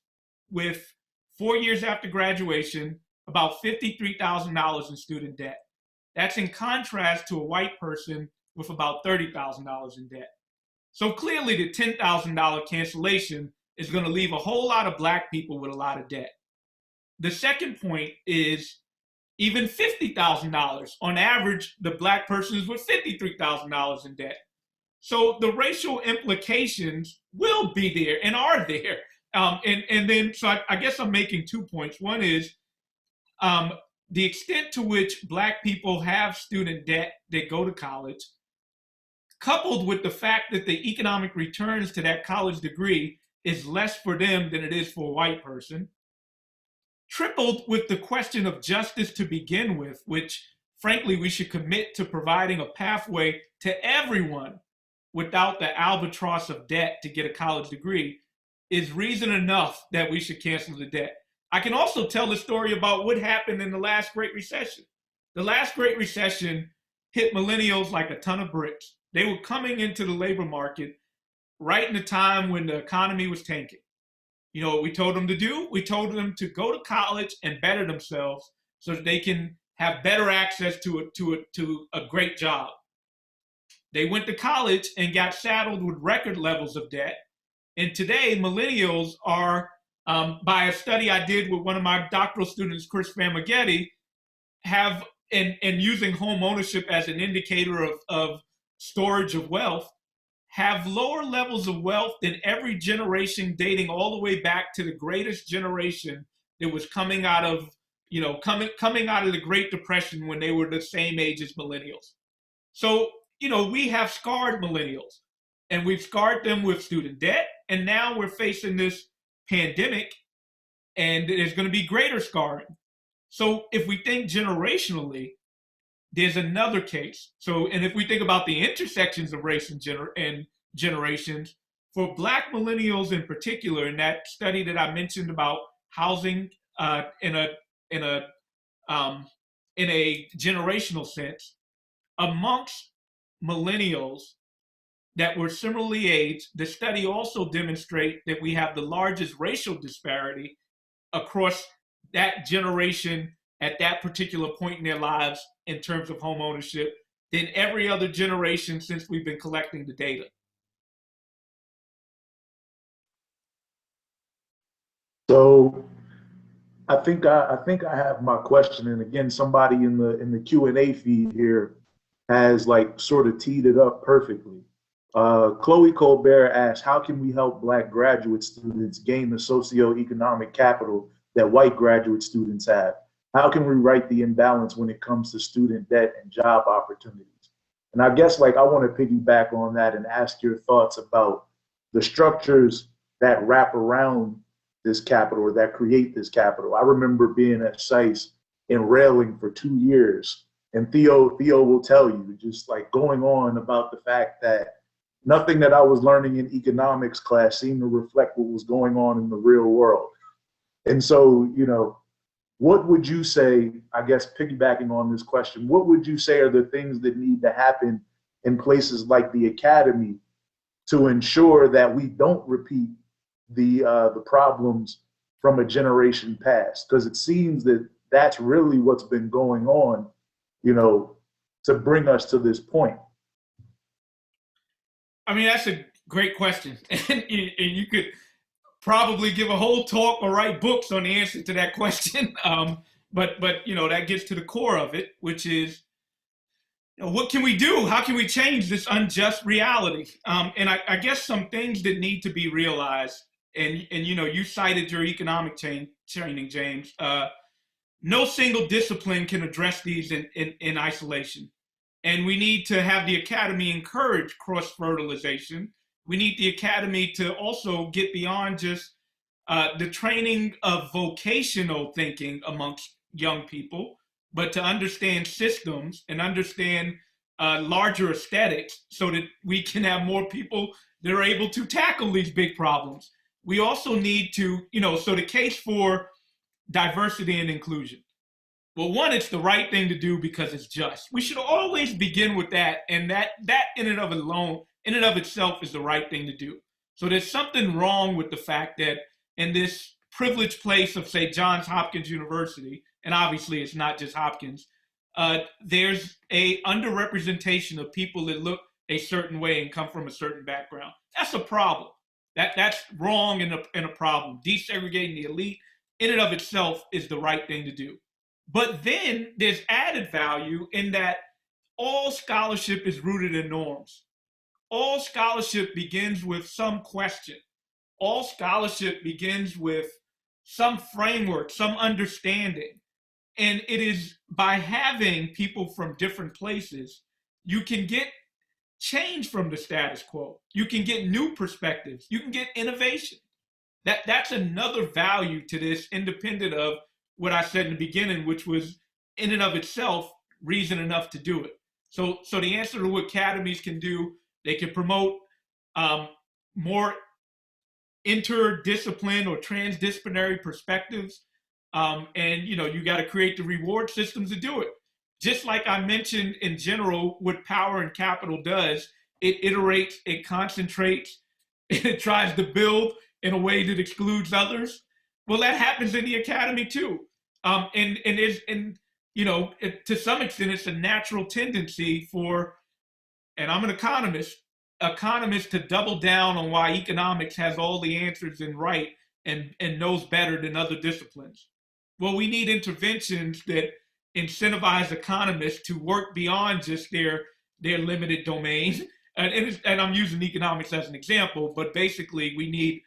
with 4 years after graduation, about $53,000 in student debt. That's in contrast to a white person with about $30,000 in debt. So clearly the $10,000 cancellation is going to leave a whole lot of Black people with a lot of debt. The second point is even $50,000. On average, the Black person is with $53,000 in debt. So the racial implications will be there and are there. So I guess I'm making 2 points. One is the extent to which Black people have student debt that go to college, coupled with the fact that the economic returns to that college degree is less for them than it is for a white person, tripled with the question of justice to begin with, which frankly we should commit to providing a pathway to everyone without the albatross of debt to get a college degree, is reason enough that we should cancel the debt. I can also tell the story about what happened in the last Great Recession. The last Great Recession hit millennials like a ton of bricks. They were coming into the labor market right in the time when the economy was tanking. You know what we told them to do? We told them to go to college and better themselves so that they can have better access to a great job. They went to college and got saddled with record levels of debt. And today, millennials are, by a study I did with one of my doctoral students, Chris Famagetti, have, and using home ownership as an indicator of storage of wealth, have lower levels of wealth than every generation dating all the way back to the greatest generation that was coming out of, coming out of the Great Depression when they were the same age as millennials. So, we have scarred millennials, and we've scarred them with student debt, and now we're facing this pandemic, and there's going to be greater scarring. So if we think generationally, there's another case. So, and if we think about the intersections of race and generations, for Black millennials in particular, in that study that I mentioned about housing in a generational sense, amongst millennials that were similarly aged, the study also demonstrates that we have the largest racial disparity across that generation at that particular point in their lives in terms of home ownership than every other generation since we've been collecting the data. So I think I have my question, and again, somebody in the Q&A feed here has like sort of teed it up perfectly. Chloe Colbert asked, how can we help Black graduate students gain the socioeconomic capital that white graduate students have? How can we right the imbalance when it comes to student debt and job opportunities? And I guess I want to piggyback on that and ask your thoughts about the structures that wrap around this capital or that create this capital. I remember being at SAIS and railing for 2 years. And Theo will tell you, just going on about the fact that nothing that I was learning in economics class seemed to reflect what was going on in the real world. And so, what would you say, I guess piggybacking on this question, what would you say are the things that need to happen in places like the academy to ensure that we don't repeat the problems from a generation past? Because it seems that that's really what's been going on, to bring us to this point. I mean, that's a great question. And you could probably give a whole talk or write books on the answer to that question. But that gets to the core of it, which is, what can we do? How can we change this unjust reality? And I guess some things that need to be realized, and you cited your economic training, James. No single discipline can address these in isolation. And we need to have the academy encourage cross-fertilization. We need the academy to also get beyond just the training of vocational thinking amongst young people, but to understand systems and understand larger aesthetics so that we can have more people that are able to tackle these big problems. We also need to, so the case for diversity and inclusion. Well, one, it's the right thing to do because it's just. We should always begin with that, and that in and of itself is the right thing to do. So there's something wrong with the fact that in this privileged place of, say, Johns Hopkins University, and obviously it's not just Hopkins, there's a underrepresentation of people that look a certain way and come from a certain background. That's a problem. That's wrong and a problem. Desegregating the elite in and of itself is the right thing to do. But then there's added value in that all scholarship is rooted in norms. All scholarship begins with some question. All scholarship begins with some framework, some understanding. And it is by having people from different places, you can get change from the status quo. You can get new perspectives. You can get innovation. That's another value to this, independent of what I said in the beginning, which was in and of itself reason enough to do it. So the answer to what academies can do, they can promote more interdiscipline or transdisciplinary perspectives. And you got to create the reward systems to do it. Just like I mentioned in general, what power and capital does, it iterates, it concentrates, it tries to build in a way that excludes others. Well, that happens in the academy too. To some extent, it's a natural tendency for, and I'm an economist to double down on why economics has all the answers and right and knows better than other disciplines. Well, we need interventions that incentivize economists to work beyond just their limited domain. And I'm using economics as an example, but basically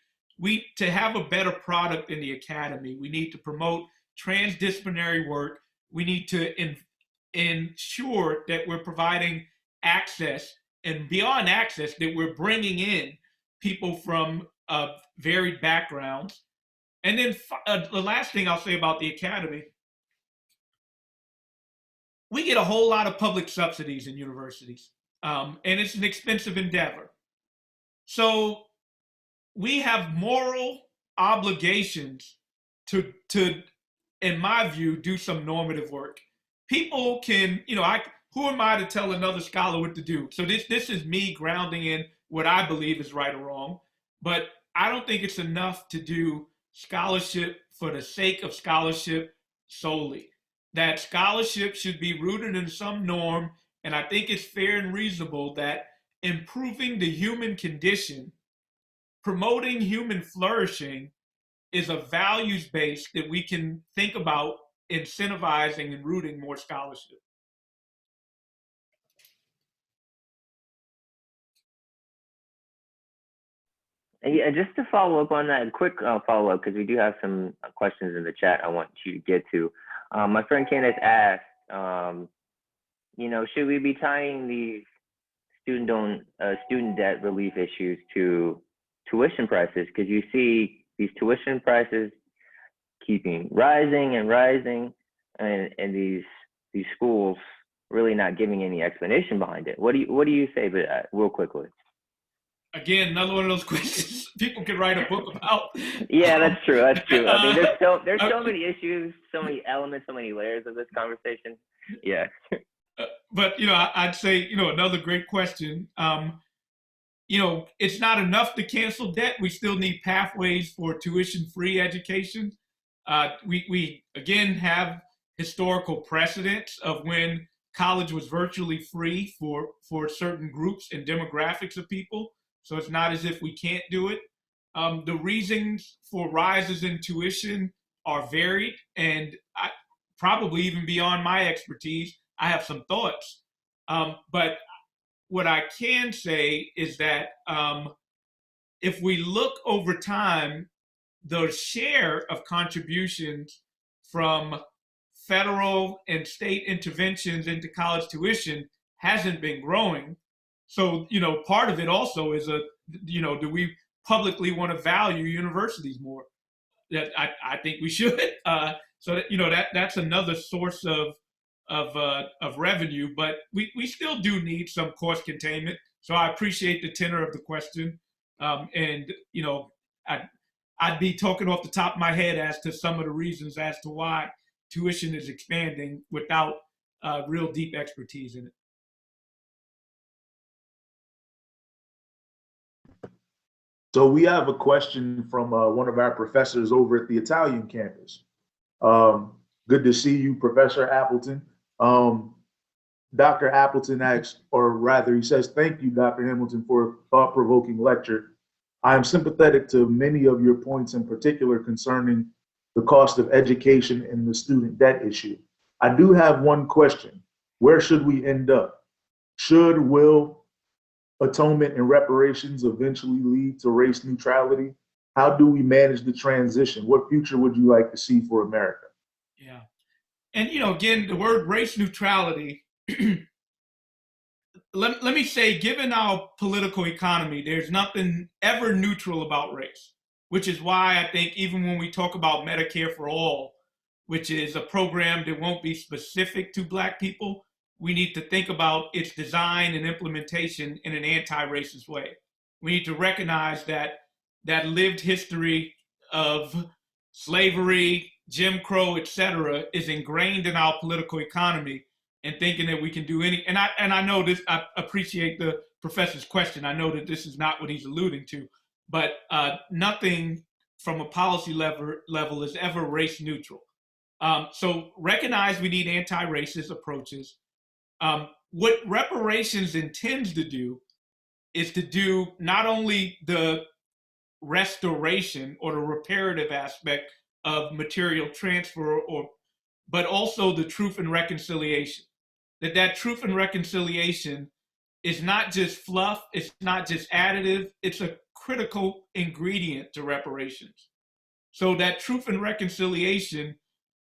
to have a better product in the academy, we need to promote transdisciplinary work. We need to ensure that we're providing access, and beyond access, that we're bringing in people from varied backgrounds. And then the last thing I'll say about the academy, we get a whole lot of public subsidies in universities, and it's an expensive endeavor. So we have moral obligations to, in my view, do some normative work. People can, who am I to tell another scholar what to do? So this is me grounding in what I believe is right or wrong, but I don't think it's enough to do scholarship for the sake of scholarship solely. That scholarship should be rooted in some norm, and I think it's fair and reasonable that improving the human condition, promoting human flourishing, is a values base that we can think about incentivizing and rooting more scholarship. Yeah, just to follow up on that, a quick follow up, because we do have some questions in the chat I want you to get to. My friend Kenneth asked, should we be tying these student debt relief issues to tuition prices? Because you see these tuition prices keeping rising and rising, and these schools really not giving any explanation behind it. What do you say to that, real quickly? Again, another one of those questions people could write a book about. Yeah, that's true. I mean, there's so many issues, so many elements, so many layers of this conversation. Yeah. But I'd say another great question. It's not enough to cancel debt. We still need pathways for tuition-free education. We again have historical precedents of when college was virtually free for certain groups and demographics of people. So it's not as if we can't do it. The reasons for rises in tuition are varied, and probably even beyond my expertise. I have some thoughts. But what I can say is that if we look over time, the share of contributions from federal and state interventions into college tuition hasn't been growing. So, part of it also is do we publicly want to value universities more? That I think we should. So that's another source of revenue, but we still do need some cost containment. So I appreciate the tenor of the question, and I'd be talking off the top of my head as to some of the reasons as to why tuition is expanding without real deep expertise in it. So we have a question from one of our professors over at the Italian campus. Good to see you, Professor Appleton. Dr. Appleton asks, or rather he says, thank you, Dr. Hamilton, for a thought-provoking lecture. I am sympathetic to many of your points, in particular concerning the cost of education and the student debt issue. I do have one question. Where should we end up? Will atonement and reparations eventually lead to race neutrality? How do we manage the transition? What future would you like to see for America? Yeah. And, again, the word race neutrality, let me say, given our political economy, there's nothing ever neutral about race, which is why I think even when we talk about Medicare for all, which is a program that won't be specific to Black people, we need to think about its design and implementation in an anti-racist way. We need to recognize that that lived history of slavery, Jim Crow, et cetera, is ingrained in our political economy, and thinking that we can do any, and I know this, I appreciate the professor's question. I know that this is not what he's alluding to, but nothing from a policy level is ever race neutral. So recognize we need anti-racist approaches. What reparations intends to do is to do not only the restoration or the reparative aspect of material transfer, but also the truth and reconciliation. That truth and reconciliation is not just fluff, it's not just additive, it's a critical ingredient to reparations. So that truth and reconciliation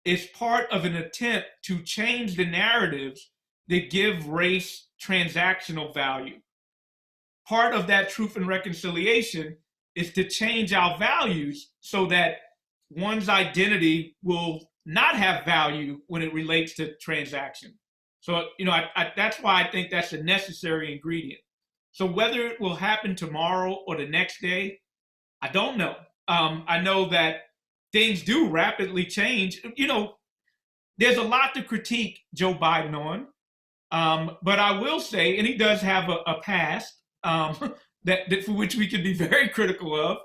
is part of an attempt to change the narratives that give race transactional value. Part of that truth and reconciliation is to change our values so that one's identity will not have value when it relates to transaction. So, that's why I think that's a necessary ingredient. So whether it will happen tomorrow or the next day, I don't know. I know that things do rapidly change. There's a lot to critique Joe Biden on, but I will say, and he does have a past that for which we can be very critical of.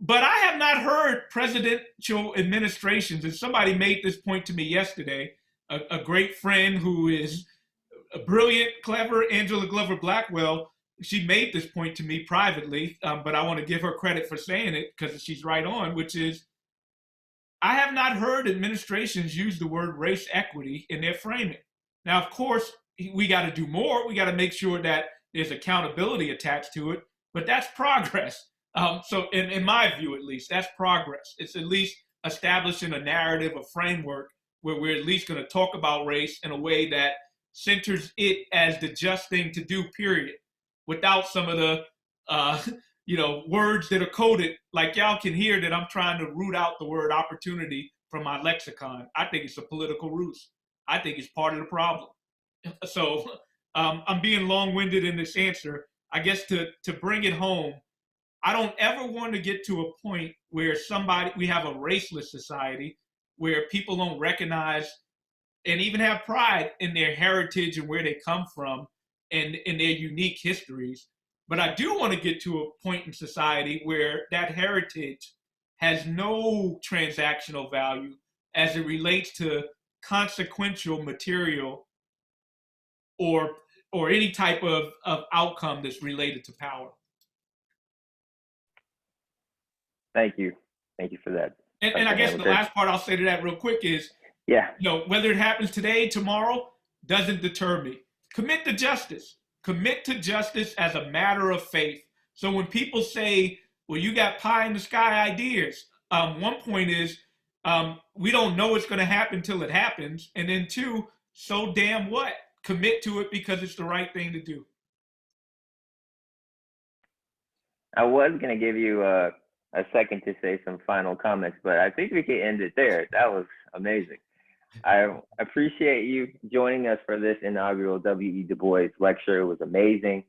But I have not heard presidential administrations, and somebody made this point to me yesterday, a great friend who is a brilliant, clever, Angela Glover Blackwell, she made this point to me privately, but I want to give her credit for saying it because she's right on, which is, I have not heard administrations use the word race equity in their framing. Now, of course, we got to do more. We got to make sure that there's accountability attached to it, but that's progress. So in my view, at least, that's progress. It's at least establishing a narrative, a framework where we're at least going to talk about race in a way that centers it as the just thing to do, period, without some of the words that are coded. Like y'all can hear that I'm trying to root out the word opportunity from my lexicon. I think it's a political ruse. I think it's part of the problem. So I'm being long-winded in this answer. I guess to bring it home, I don't ever want to get to a point where we have a raceless society where people don't recognize and even have pride in their heritage and where they come from and in their unique histories. But I do want to get to a point in society where that heritage has no transactional value as it relates to consequential material or any type of outcome that's related to power. Thank you. Thank you for that. And I guess the last part I'll say to that real quick is, whether it happens today, tomorrow, doesn't deter me. Commit to justice. Commit to justice as a matter of faith. So when people say, well, you got pie in the sky ideas, one point is, we don't know it's going to happen till it happens. And then two, so damn what? Commit to it because it's the right thing to do. I was going to give you a second to say some final comments, but I think we can end it there. That was amazing. I appreciate you joining us for this inaugural W.E. Du Bois lecture. It was amazing.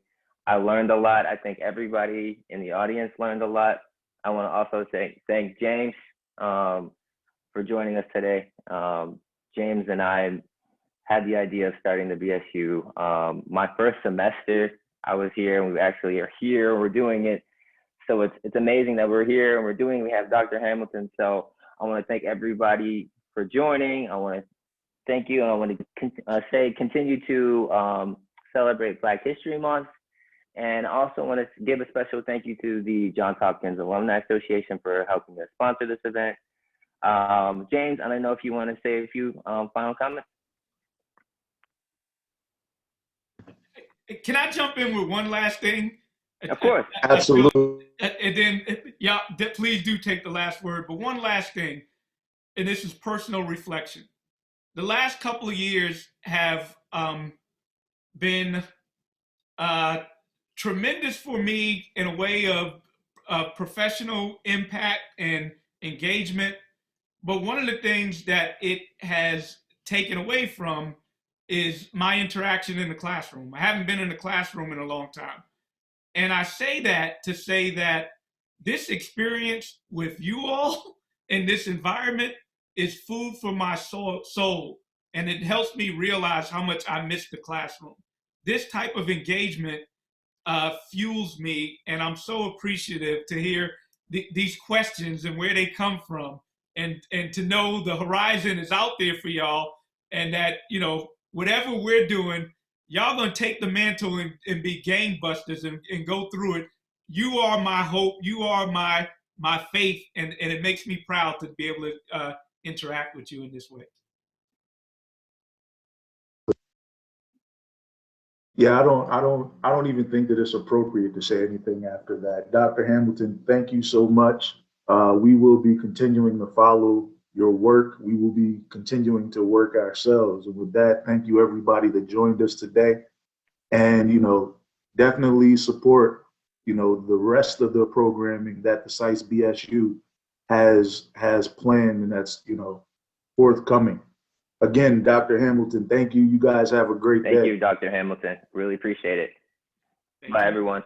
I learned a lot. I think everybody in the audience learned a lot. I want to also thank James for joining us today. James and I had the idea of starting the BSU. My first semester, I was here, and we actually are here. We're doing it. So it's amazing that we're here and we have Dr. Hamilton. So I want to thank everybody for joining. I want to thank you. And I want to continue to celebrate Black History Month. And also want to give a special thank you to the Johns Hopkins Alumni Association for helping us sponsor this event. James, I don't know if you want to say a few final comments. Can I jump in with one last thing? Of course. Absolutely. And then, please do take the last word. But one last thing, and this is personal reflection. The last couple of years have been tremendous for me in a way of professional impact and engagement. But one of the things that it has taken away from is my interaction in the classroom. I haven't been in the classroom in a long time. And I say that to say that this experience with you all in this environment is food for my soul. And it helps me realize how much I miss the classroom. This type of engagement fuels me, and I'm so appreciative to hear these questions and where they come from, and to know the horizon is out there for y'all, and that, you know, whatever we're doing, y'all gonna take the mantle and be gangbusters and go through it. You are my hope. You are my faith, and it makes me proud to be able to interact with you in this way. Yeah, I don't even think that it's appropriate to say anything after that. Dr. Hamilton, thank you so much. We will be continuing to follow your work. We will be continuing to work ourselves. And with that, thank you everybody that joined us today. And, you know, definitely support, you know, the rest of the programming that the SAIS BSU has planned, and that's, you know, forthcoming. Again, Dr. Hamilton, thank you. You guys have a great day. Thank you, Dr. Hamilton. Really appreciate it. Bye, everyone.